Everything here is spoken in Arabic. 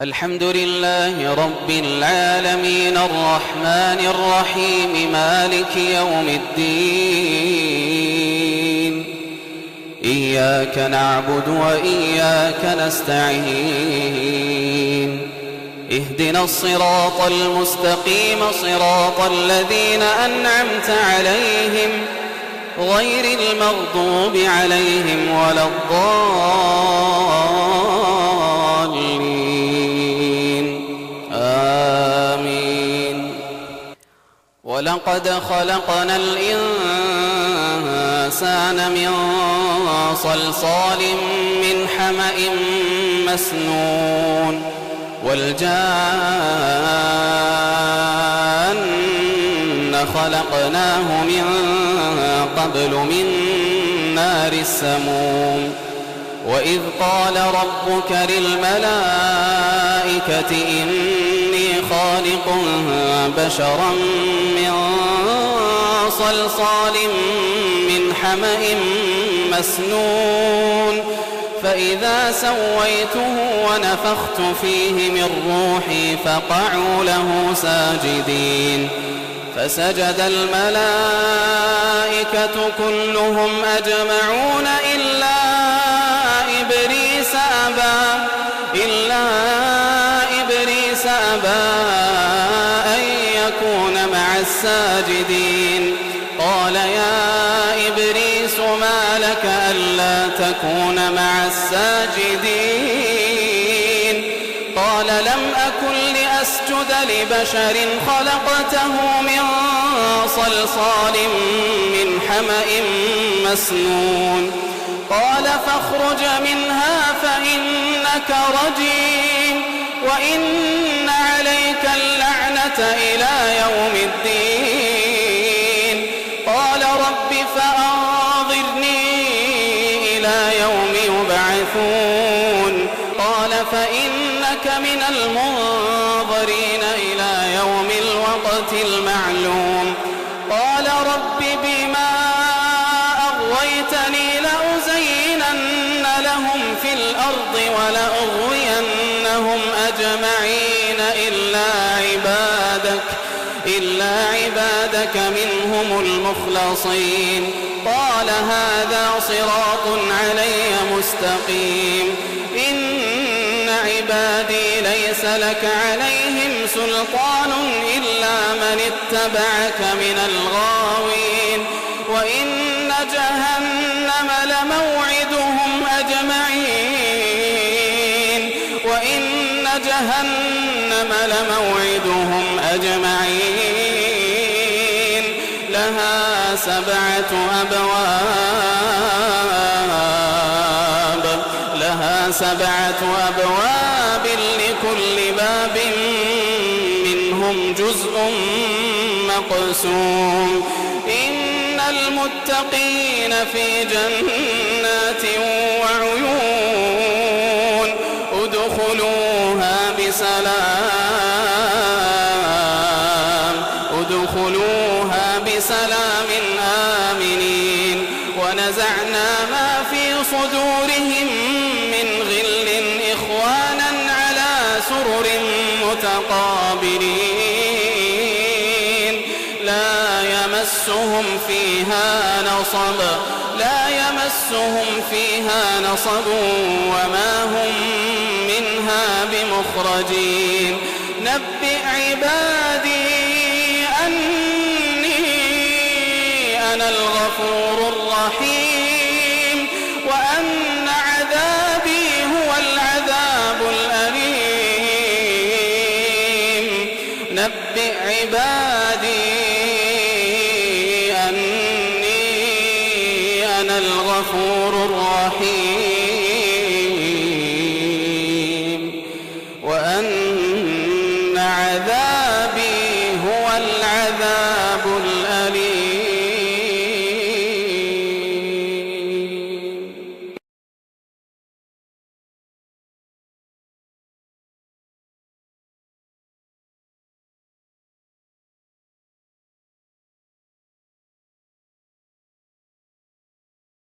الحمد لله رب العالمين الرحمن الرحيم مالك يوم الدين إياك نعبد وإياك نستعين اهدنا الصراط المستقيم صراط الذين أنعمت عليهم غير المغضوب عليهم ولا الضالين آمين. ولقد خلقنا الإنسان من صلصال من حمأ مسنون والجان خلقناه من قبل من نار السموم. وإذ قال ربك للملائكة إني خالق بشرا من صلصال من حمأ مسنون فإذا سويته ونفخت فيه من روحي فقعوا له ساجدين فسجد الملائكة كلهم أجمعون إلا إبليس أبى أن يكون مع الساجدين. قال يا إبليس ما لك ألا تكون مع الساجدين؟ قال لم أكن لأسجد لبشر خلقته من صلصال من حمأ مسنون. قال فاخرج منها فإنك رجيم وإن عليك اللعنة إلى يوم الدين. قال رب فأنظرني إلى يوم يبعثون. قال فإنك من المنظرين إلى يوم الوقت المعلوم. قال رب بما أغويتني لأزينن لهم في الأرض ولأغوينهم أجمعين إلا عبادك منهم المخلصين. قال هذا صراط علي مستقيم. إن عبادي ليس لك عليهم سلطان إلا من اتبعك من الغاوين. وإن جهنم لموعدهم أجمعين لها 7 أبواب لكل باب منهم جزء مقسوم. إن المتقين في جنات وعيون ادخلوها بسلام آمنين. ونزعنا ما في صدورهم من غل إخوانا على سرر متقابلين لا يمسهم فيها نصب وما هم منها بمخرجين. نبئ عبادي أني أنا الغفور الرحيم وأن عذابي هو العذاب الأليم. نبئ عبادي